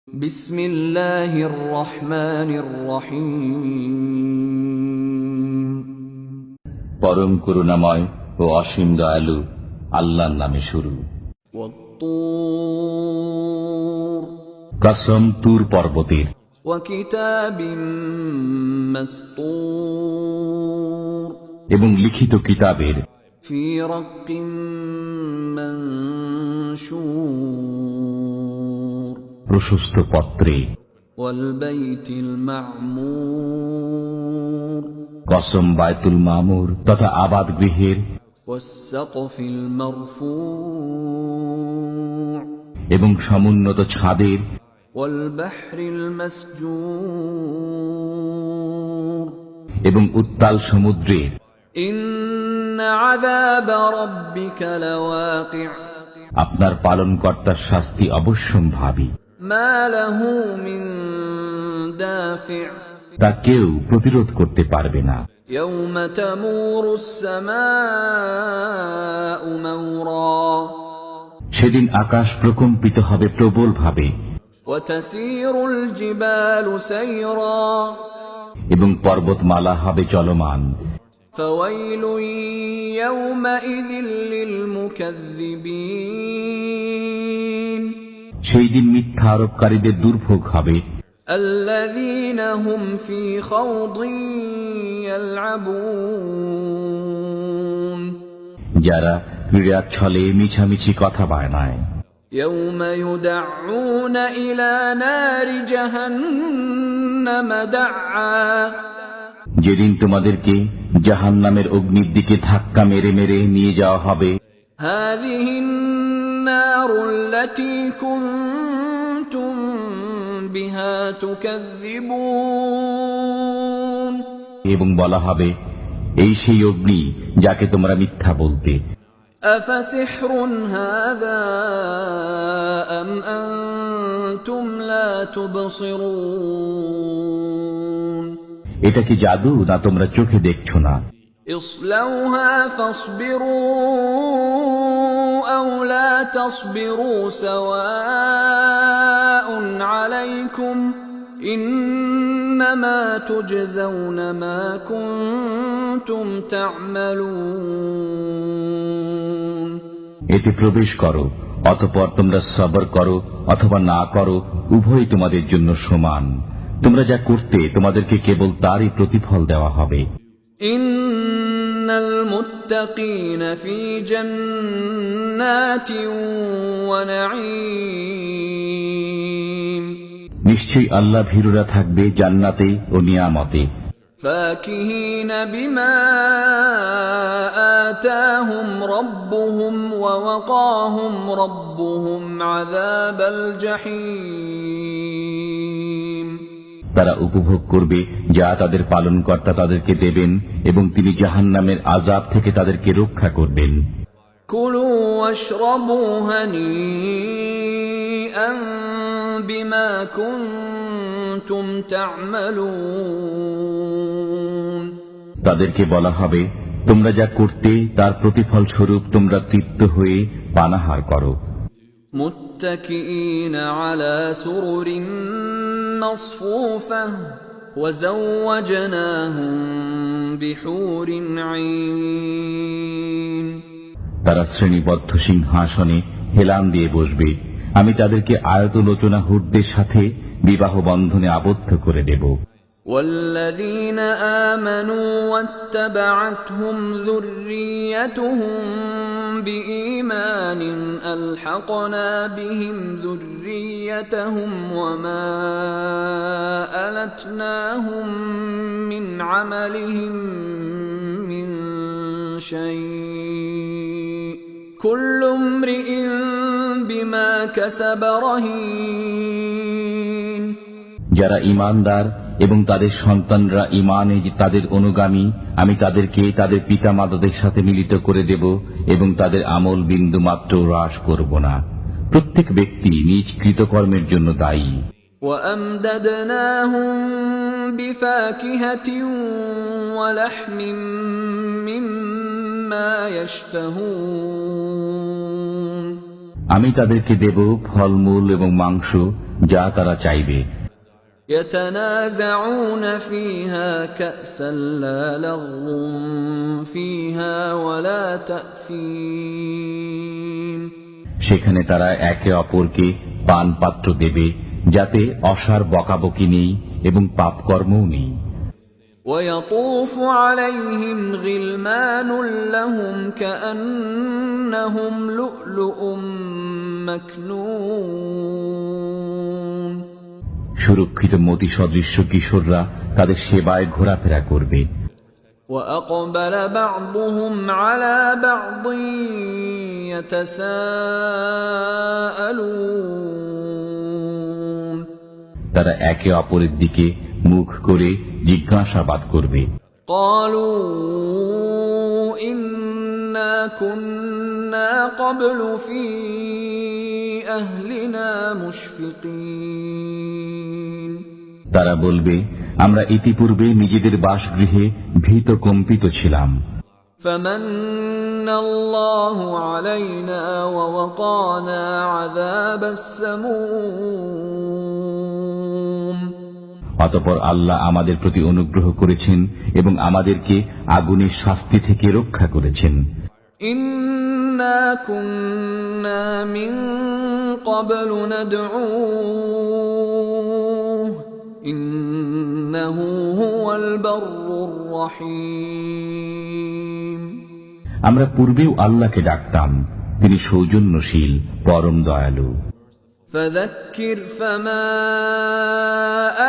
বিসমিল্লাহির রহমানির রহিম। পরম করুণাময় ও অসীম দয়ালু আল্লাহর নামে শুরু। ওয়াত-তুর, কসম তুর পর্বতের। ওয়া কিতাবিম মাসতুর, এবং লিখিত কিতাবের। ফি রাক্কিম মানশুর, প্রশস্ত পত্রে। ওয়াল বাইতিল মা'মুর, কসম বায়তুল মামুর তথা আবাদ গৃহের। ওয়াস সাকফিল মারফু', এবং সমুন্নত ছাদের। ওয়াল বাহরিল মাসজুর, এবং উত্তাল সমুদ্রের। ইন্না আযাবা রাব্বিকা লাওয়াকি', আপনার পালনকর্তার শাস্তি অবশ্যম্ভাবী। মা লাহু মিন দাফি', তা কেউ প্রতিরোধ করতে পারবে না। ইয়াওমা তামুরুস সামাউ মাওরা, সেদিন আকাশ প্রকম্পিত হবে প্রবল ভাবে। ওয়া তাসীরুল জিবালু সাইরা, এবং পর্বতমালা হবে চলমান। ফাওয়াইলুন ইয়াওমাইযিল লিল মুকাযযিবিন, সেই দিন মিথ্যা আরোপকারীদের দুর্ভোগ হবে। আল্লাযীনা হুম ফী খাওদিন ইয়ালআবুন, যারা ক্রীড়ার ছলে মিছামিছি কথা বায়নায়। ইয়াওমা ইউদআউনা ইলা নারি জাহান্নাম দাআ, যেদিন তোমাদেরকে জাহান্নামের অগ্নির দিকে ধাক্কা মেরে মেরে নিয়ে যাওয়া হবে। হাযিহিন নারুল্লাতী কুনতুম বিহা তুকাযযিবুন, এবং বলা হবে, এই সেই অগ্নি যাকে তোমরা মিথ্যা বলতে। আফাসিহরুন হাযা আম আনতুম লা তুবসিরুন, এটা কি জাদু না তোমরা চোখে দেখছো না? ইসলাউহা ফাসবিরু আও লা তাসবিরু সাওয়াউন আলাইকুম ইন্নামা তুজজাউনা মা কুনতুম তা'মালুন, এতে প্রবেশ করো, অতঃপর তোমরা সবর করো অথবা না করো, উভয় তোমাদের জন্য সমান। তোমরা যা করতে তোমাদেরকে কেবল তারই প্রতিফল দেওয়া হবে। ইন্নাল মুত্তাকিনা ফি জান্নাতিন ওয়া নাঈম, নিশ্চয়ই আল্লাহ ভীরুরা থাকবে জান্নাতে ও নিয়ামতে। ফাকিহিনা বিমা আতাহুম রাব্বুহুম ওয়া ওয়াকাহুম রাব্বুহুম আযাবাল জাহিম, তারা উপভোগ করবে যা তাদের পালনকর্তা তাদেরকে দেবেন, এবং তিনি জাহান্নামের আযাব থেকে তাদেরকে রক্ষা করবেন। কুলু ওয়াশরাবু হানিআন বিমা কুনতুম তা'মালুন, তাদেরকে বলা হবে, তোমরা যা করতে তার প্রতিফল স্বরূপ তোমরা তৃপ্ত হয়ে পানাহার করো। মুত্তাকিইনা আলা সুরুরিন মাসফুফাহ ওয়া যাওয়াজনাহুম বিহুরিন আইন, তারা শ্রেণীবদ্ধ সিংহাসনে হেলান দিয়ে বসবে। আমি তাদেরকে আয়তলোচনা হুরদের সাথে বিবাহ বন্ধনে আবদ্ধ করে দেব। والذين آمنوا واتبعتهم ذريتهم بإيمان ألحقنا بهم ذريتهم وما ألتناهم من عملهم من شيء كل امرئ بما كسب رهين, যারা ঈমানদার এবং তাদের সন্তানরা ঈমানে তাদের অনুগামী, আমি তাদেরকে তাদের পিতামাতাদের সাথে মিলিত করে দেব এবং তাদের আমল বিন্দু মাত্র হ্রাস করব না। প্রত্যেক ব্যক্তি নিজ কৃতকর্মের জন্য দায়ী। وأمددناهم بفاكهة ولحم مما يشتهون, আমি তাদেরকে দেব ফলমূল এবং মাংস যা তারা চাইবে। يتنازعون فيها كأسا لا لغو فيها ولا تأثيم সেখানে তারা একে অপরকে পান পাত্র দেবে, যাতে অসার বকাবকি নেই এবং পাপকর্মও নেই। ويطوف عليهم غلمان لهم كأنهم لؤلؤ مكنون সুরক্ষিত মতি সদৃশ্য কিশোররা তাদের সেবায় ঘোরাফেরা করবে। وأقبل بعضهم على بعض يتساءلون তারা একে অপরের দিকে মুখ করে জিজ্ঞাসাবাদ করবে। قالوا إنا كنا قبل في أهلنا مشفقين তারা বলবে, আমরা ইতিপূর্বে নিজেদের বাসগৃহে ভীত কম্পিত ছিলাম। فمن الله علينا ووقانا عذاب السموم অতঃপর আল্লাহ আমাদের প্রতি অনুগ্রহ করেছেন এবং আমাদেরকে আগুনের শাস্তি থেকে রক্ষা করেছেন। إنا كنا من قبل ندعوه إنه هو البر الرحيم আমরা পূর্বেও আল্লাহকে ডাকতাম, তিনি সৌজন্যশীল, পরম দয়ালু। فذكر فما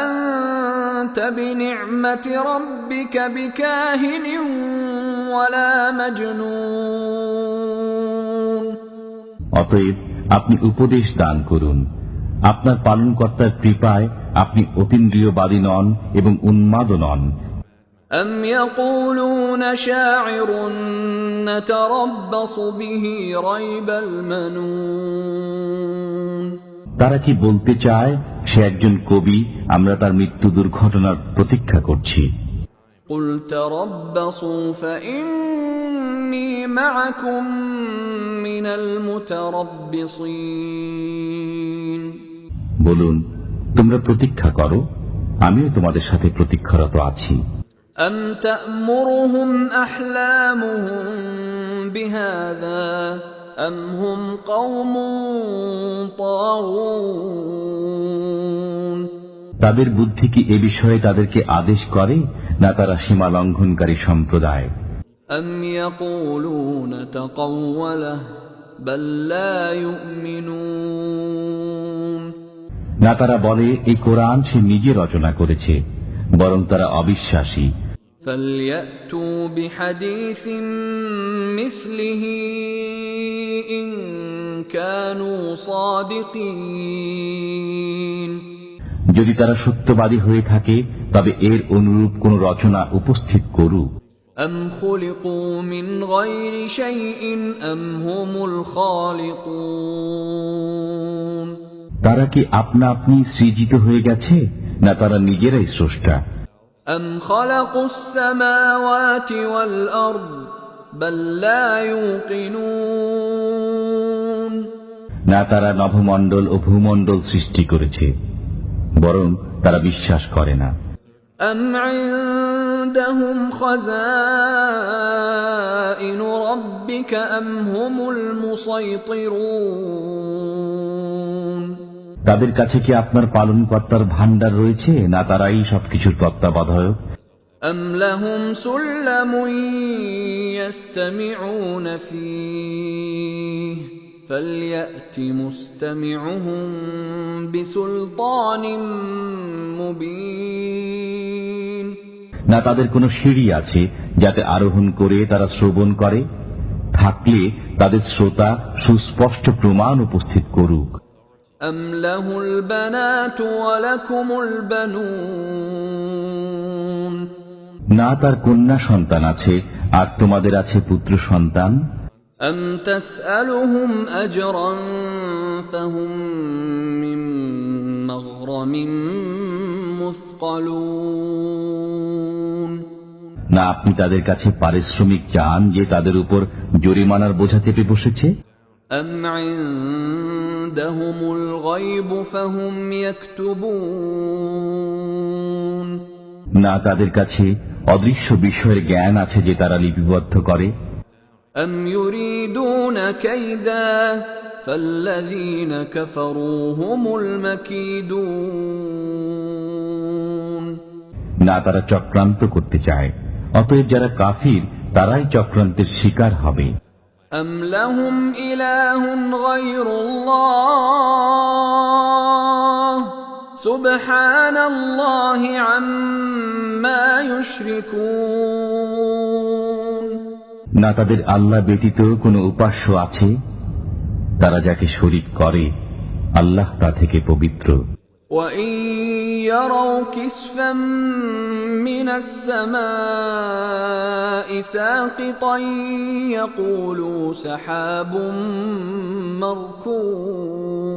أنت بنعمة ربك بكاهن ولا مجنون অতএব আপনি উপদেশ দান করুন, আপনার পালনকর্তার কৃপায় আপনি অতীন্দ্রিয়বাদী নন এবং উন্মাদও নন। أم يقولون شاعر نتربص به ريب المنون তারা কি বলতে চায় সে একজন কবি, আমরা তার মৃত্যু দুর্ঘটনার প্রতীক্ষা করছি। قل تربصوا فإني معكم من المتربصين বলুন, তোমরা প্রতীক্ষা করো, আমিও তোমাদের সাথে প্রতীক্ষারত আছি। أم تأمرهم أحلامهم بهذا أم هم قوم طاغون তাদের বুদ্ধি কি এ বিষয়ে তাদেরকে আদেশ করে, না তারা সীমা লঙ্ঘনকারী সম্প্রদায়? أم يقولون تقوله بل لا يؤمنون না তারা বলে এই কোরআন সে নিজে রচনা করেছে, বরং তারা অবিশ্বাসী। فليأتوا بحديث مثله إن كانوا صادقين যদি তারা সত্যবাদী হয়ে থাকে তবে এর অনুরূপ কোন রচনা উপস্থিত করুক। أم خلقوا من غير شيء أم هم الخالقون তারা কি আপনা আপনি সৃজিত হয়ে গেছে, না তারা নিজেরাই স্রষ্টা? أم خلقوا السماوات والأرض بل لا يوقنون না তারা নভমণ্ডল ও ভূমণ্ডল সৃষ্টি করেছে, বরং তারা বিশ্বাস করে না। أم عندهم خزائن ربك أم هم المسيطرون তাদের কাছে কি আপনার পালনকর্তার ভাণ্ডার রয়েছে, না তারাই সবকিছুর তত্ত্বাবধায়ক? أم لهم سلم يستمعون فيه فليأت مستمعهم بسلطان مبين না তাদের কোনো সিঁড়ি আছে যাতে আরোহণ করে তারা শ্রবণ করে? থাকলে তাদের শ্রোতা সুস্পষ্ট প্রমাণ উপস্থিত করুক। أم له البنات ولكم البنون না তার কন্যা সন্তান আছে আর তোমাদের আছে পুত্র সন্তান। أم تسألهم أجرا فهم من مغرم مثقلون না আপনি তাদের কাছে পারিশ্রমিক চান যে তাদের উপর জরিমানার বোঝা চেপে বসেছে? أم عندهم الغيب فهم يكتبون না তাদের কাছে অদৃশ্য বিষয়ের জ্ঞান আছে যে তারা লিপিবদ্ধ করে। أم يريدون كيدا فالذين كفروا هم المكيدون না তারা চক্রান্ত করতে চায়, অতএব যারা কাফির তারাই চক্রান্তের শিকার হবে। أم لهم إله غير الله سبحان الله عما يشركون না তাদের আল্লাহ ব্যতীত কোনো উপাস্য আছে, তারা যাকে শরীক করে আল্লাহ তা থেকে পবিত্র। وَإِن يَرَوْا كِسْفًا مِّنَ السَّمَاءِ سَاقِطًا يَقُولُوا سَحَابٌ مَّرْكُومٌ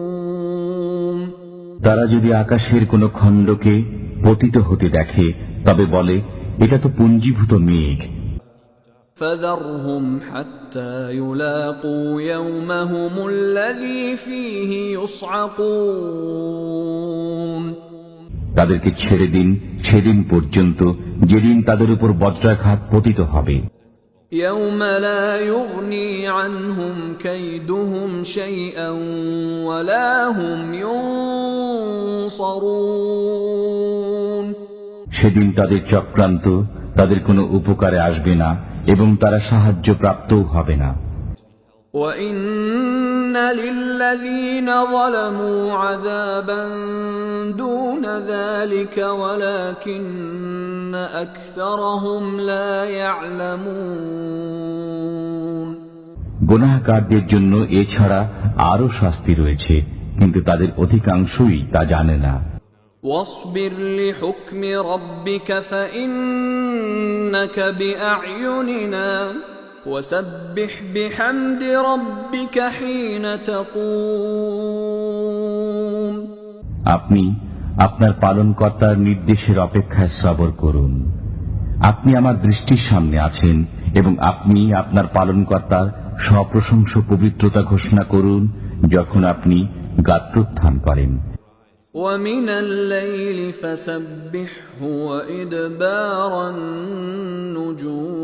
তারা যদি আকাশের কোনো খণ্ডকে পতিত হতে দেখে তবে বলে এটা তো পুঞ্জীভূত মেঘ। فَذَرْهُمْ حَتَّى يُلَاقُوا يَوْمَهُمُ الَّذِي فِيهِ يُصْعَقُونَ তাদেরকে ছেড়ে দিন সেদিন পর্যন্ত যেদিন তাদের উপর বজ্রাঘাত পতিত হবে। يَوْمَ لَا يُغْنِي عَنْهُمْ كَيْدُهُمْ شَيْئًا وَلَا هُمْ يُنصَرُونَ সেদিন তাদের চক্রান্ত তাদের কোনো উপকারে আসবে না এবং তারা সাহায্য প্রাপ্তও হবে না। وَإِنَّ لِلَّذِينَ ظَلَمُوا عَذَابًا دُونَ ذَلِكَ وَلَكِنَّ أَكْثَرَهُمْ لَا يَعْلَمُونَ গুনাহগারদের জন্য এছাড়া আরো শাস্তি রয়েছে, কিন্তু তাদের অধিকাংশই তা জানে না। وَاصْبِرْ لِحُكْمِ رَبِّكَ فَإِنَّكَ بِأَعْيُنِنَا وَسَبِّحْ بِحَمْدِ رَبِّكَ حِينَ تَقُومُ আপনি আপনার পালনকর্তার নির্দেশের অপেক্ষায় সবর করুন। আপনি আমার দৃষ্টির সামনে আছেন এবং আপনি আপনার পালনকর্তার সপ্রশংস পবিত্রতা ঘোষণা করুন যখন আপনি গাত্রোত্থান করেন। وَمِنَ اللَّيْلِ فَسَبِّحْهُ وَإِدْبَارَ النُّجُومِ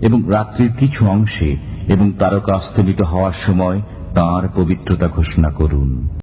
এবং রাত্রির কিছু অংশে এবং তারকা অস্তমিত হওয়ার সময় তাঁর পবিত্রতা ঘোষণা করুন।